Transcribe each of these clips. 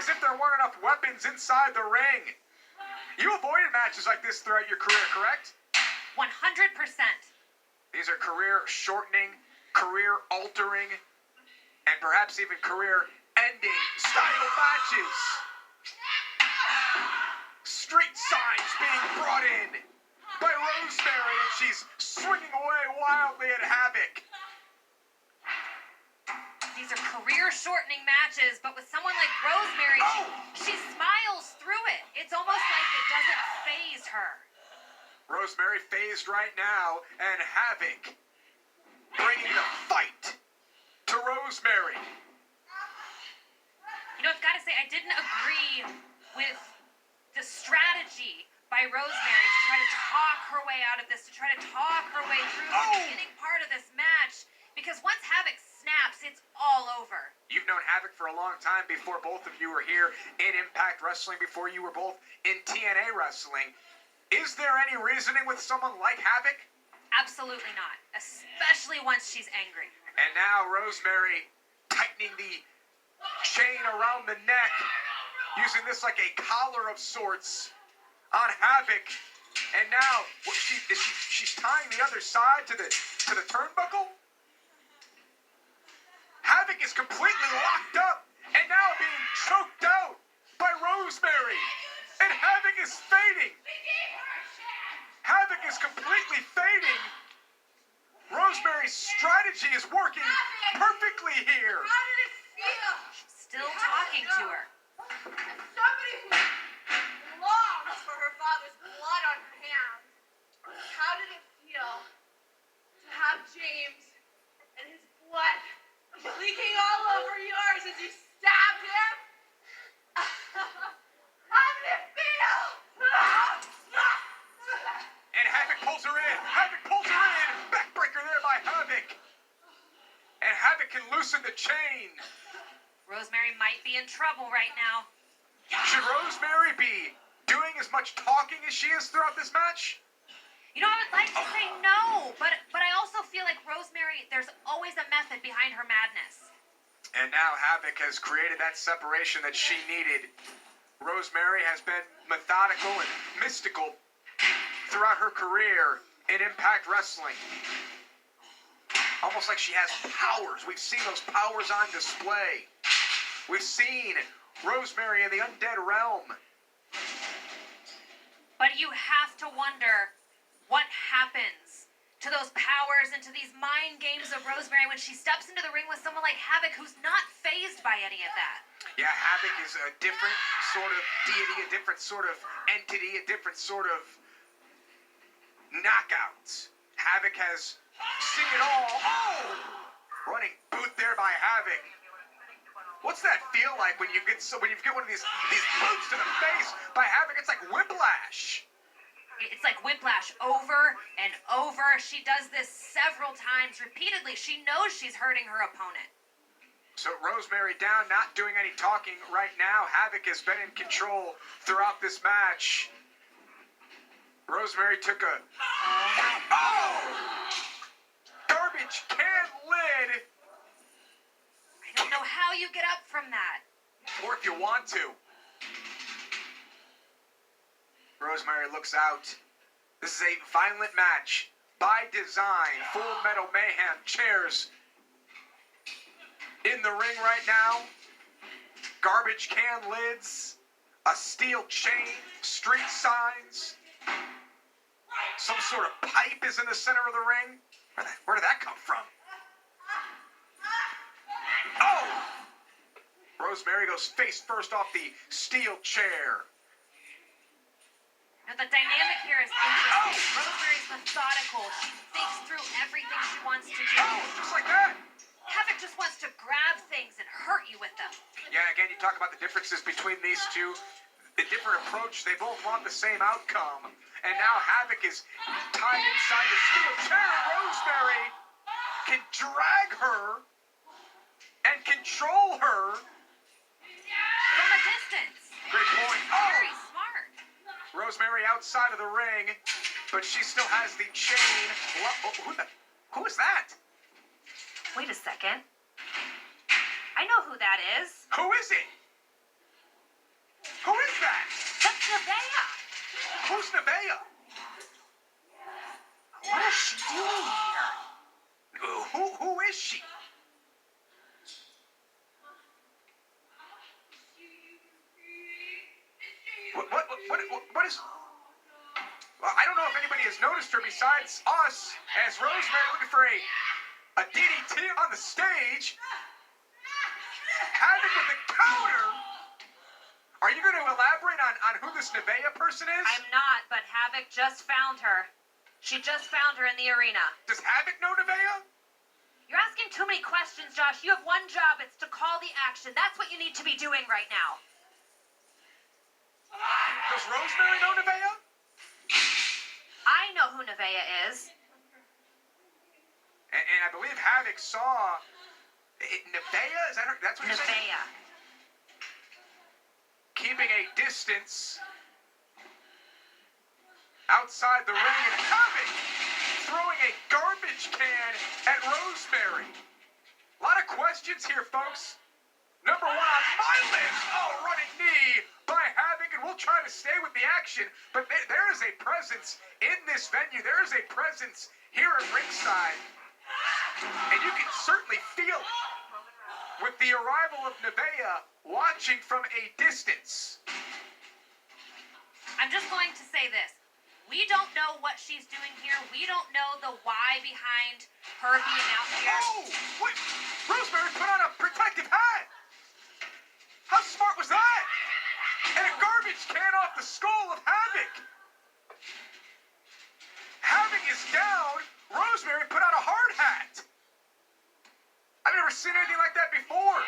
as if there weren't enough weapons inside the ring. You avoided matches like this throughout your career, correct? 100%. These are career-shortening, career-altering, and perhaps even career-ending style matches. Street signs being brought in by Rosemary, and she's swinging away wildly at Havok. These are career-shortening matches, but with someone like Rosemary, she smiles through it. It's almost like it doesn't faze her. Rosemary phased right now, and Havok bringing the fight to Rosemary. You know, I've got to say, I didn't agree with the strategy by Rosemary to try to talk her way out of this, to try to talk her way through the beginning part of this match, because once Havok snaps, it's all over. You've known Havok for a long time before both of you were here in Impact Wrestling, before you were both in TNA Wrestling. Is there any reasoning with someone like Havok? Absolutely not, especially once she's angry. And now Rosemary tightening the chain around the neck, using this like a collar of sorts on Havok. And now she's tying the other side to the turnbuckle. Havok is completely locked up and now being choked out by Rosemary. And Havok is fading. Havok is completely fading. Rosemary's strategy is working perfectly here. How did it feel? Still talking to her. As somebody who longs for her father's blood on her hands, how did it feel to have James and his blood leaking all over yours as you stabbed him? How did it feel? And Havok pulls her in. Havok pulls her in. Backbreaker there by Havok. And Havok can loosen the chain. Rosemary might be in trouble right now. Should Rosemary be doing as much talking as she is throughout this match? You know, I would like to say no, but I also feel like Rosemary, there's always a method behind her madness. And now Havok has created that separation that she needed. Rosemary has been methodical and mystical throughout her career in Impact Wrestling. Almost like she has powers. We've seen those powers on display. We've seen Rosemary in the undead realm. But you have to wonder what happens to those powers and to these mind games of Rosemary when she steps into the ring with someone like Havok, who's not fazed by any of that. Yeah, Havok is a different sort of deity, a different sort of entity, a different sort of knockouts. Havok has seen it all. Running boot there by Havok. What's that feel like when you get one of these boots to the face by Havok? It's like whiplash. It's like whiplash over and over. She does this several times repeatedly. She knows she's hurting her opponent. So Rosemary down, not doing any talking right now. Havok has been in control throughout this match. Rosemary took a garbage can lid. I don't know how you get up from that. Or if you want to. Rosemary looks out. This is a violent match by design. Full Metal Mayhem chairs in the ring right now. Garbage can lids, a steel chain, street signs. Some sort of pipe is in the center of the ring. Where did that come from? Rosemary goes face first off the steel chair. Now, the dynamic here is interesting. Rosemary's methodical. She thinks through everything she wants to do. Just like that. Havok just wants to grab things and hurt you with them. Yeah, again, you talk about the differences between these two. The different approach, they both want the same outcome. And now Havok is tied inside the steel chair. Rosemary can drag her and control her from a distance. Great point. Very smart. Rosemary outside of the ring, but she still has the chain. Who is that? Wait a second. I know who that is. Who is it? notice? Well, I don't know if anybody has noticed her besides us, as Rosemary looking for a DDT on the stage. Havok with the counter. Are you going to elaborate on who this Nevaeh person is? I'm not, but Havok just found her. She just found her in the arena. Does Havok know Nevaeh? You're asking too many questions, Josh. You have one job. It's to call the action. That's what you need to be doing right now. Does Rosemary know Nevaeh? I know who Nevaeh is. And I believe Havok saw Nevaeh. Is that her? That's what you're saying? Nevaeh. Keeping a distance outside the ring, and Havok throwing a garbage can at Rosemary. A lot of questions here, folks. Number one on my list, running knee by Havok, and we'll try to stay with the action, but there is a presence in this venue. There is a presence here at ringside, and you can certainly feel it with the arrival of Nevaeh watching from a distance. I'm just going to say this. We don't know what she's doing here. We don't know the why behind her being out here. Oh, wait. Rosemary put on a protective hat. How smart was that? And a garbage can off the skull of Havok. Havok is down. Rosemary put on a hard hat. I've never seen anything like that before.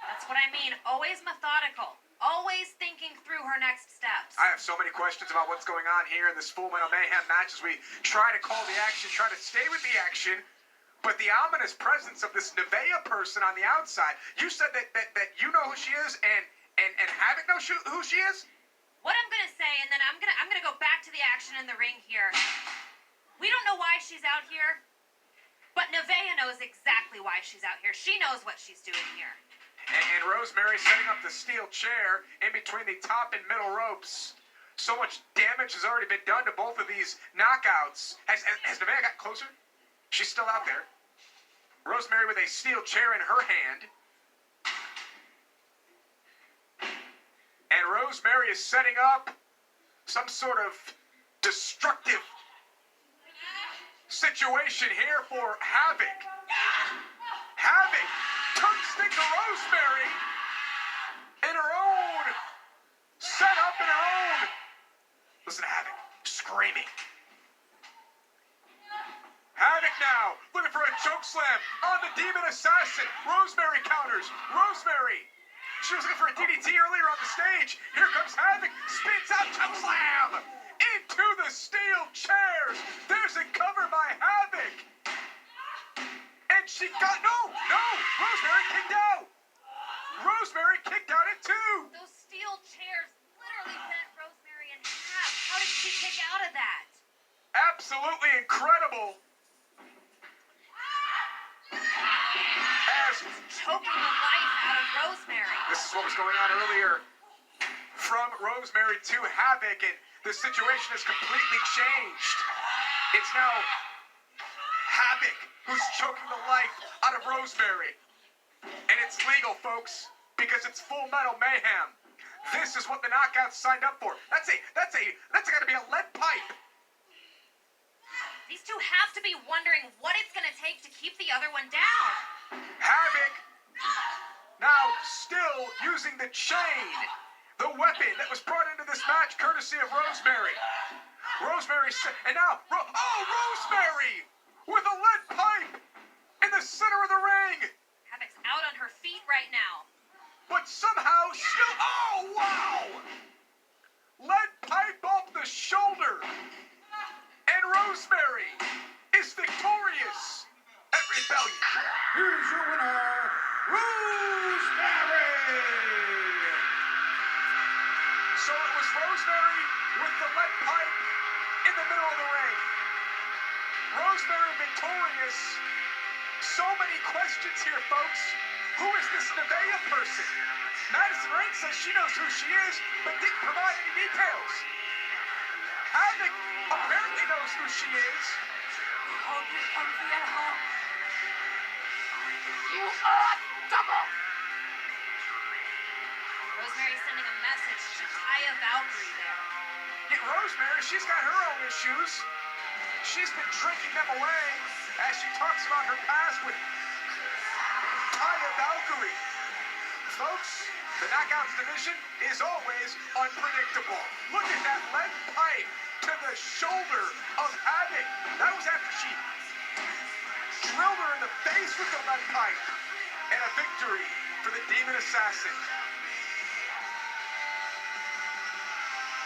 That's what I mean. Always methodical. Always thinking through her next steps. I have so many questions about what's going on here in this Full Metal Mayhem match as we try to call the action, try to stay with the action. But the ominous presence of this Nevaeh person on the outside. You said that you know who she is, and Havok knows who she is? What I'm gonna say, and then I'm gonna go back to the action in the ring here. We don't know why she's out here, but Nevaeh knows exactly why she's out here. She knows what she's doing here. And Rosemary setting up the steel chair in between the top and middle ropes. So much damage has already been done to both of these knockouts. Has Nevaeh got closer? She's still out there. Rosemary with a steel chair in her hand. And Rosemary is setting up some sort of destructive situation here for Havok. Havok turns stick to Rosemary in her own setup, in her own. Listen to Havok screaming. Havok now looking for a choke slam on the Demon Assassin. Rosemary counters. Rosemary. She was looking for a DDT earlier on the stage. Here comes Havok. Spins out choke slam into the steel chairs. There's a cover by Havok. And she got no. Rosemary kicked out. Rosemary kicked out at 2. Those steel chairs literally bent Rosemary in half. How did she kick out of that? Absolutely incredible. As Choking the life out of Rosemary. this is what was going on earlier from Rosemary to Havok, and the situation has completely changed. It's now Havok who's choking the life out of Rosemary. And it's legal, folks, because it's Full Metal Mayhem. This is what the knockouts signed up for. That's gotta be a lead pipe. These two have to be wondering what it's going to take to keep the other one down. Havok now still using the chain, the weapon that was brought into this match courtesy of Rosemary. And now, Rosemary with a lead pipe in the center of the ring. Havok's out on her feet right now. But somehow still, wow! Lead pipe off the shoulder. And Rosemary is victorious at Rebellion. Here's your winner, Rosemary! So it was Rosemary with the lead pipe in the middle of the ring. Rosemary victorious. So many questions here, folks. Who is this Nevaeh person? Madison Rain says she knows who she is, but didn't provide any details. Havok apparently knows who she is. You are double. Rosemary's sending a message to Taya Valkyrie there. Rosemary, she's got her own issues. She's been drinking them away as she talks about her past with Taya Valkyrie. Folks, the Knockouts division is always unpredictable. Look at that lead pipe to the shoulder of Havok. That was after she drilled her in the face with the lead pipe. And a victory for the Demon Assassin.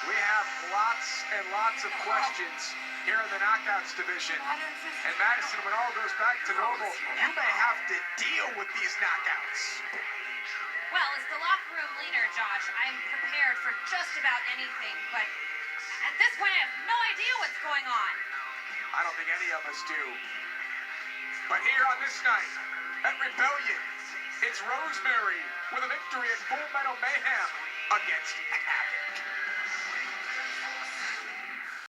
We have lots and lots of questions here in the Knockouts division. And Madison, when all goes back to normal, you may have to deal with these knockouts. Well, as the locker room leader, Josh, I'm prepared for just about anything, but at this point, I have no idea what's going on. I don't think any of us do. But here on this night, at Rebellion, it's Rosemary with a victory at Full Metal Mayhem against Havok.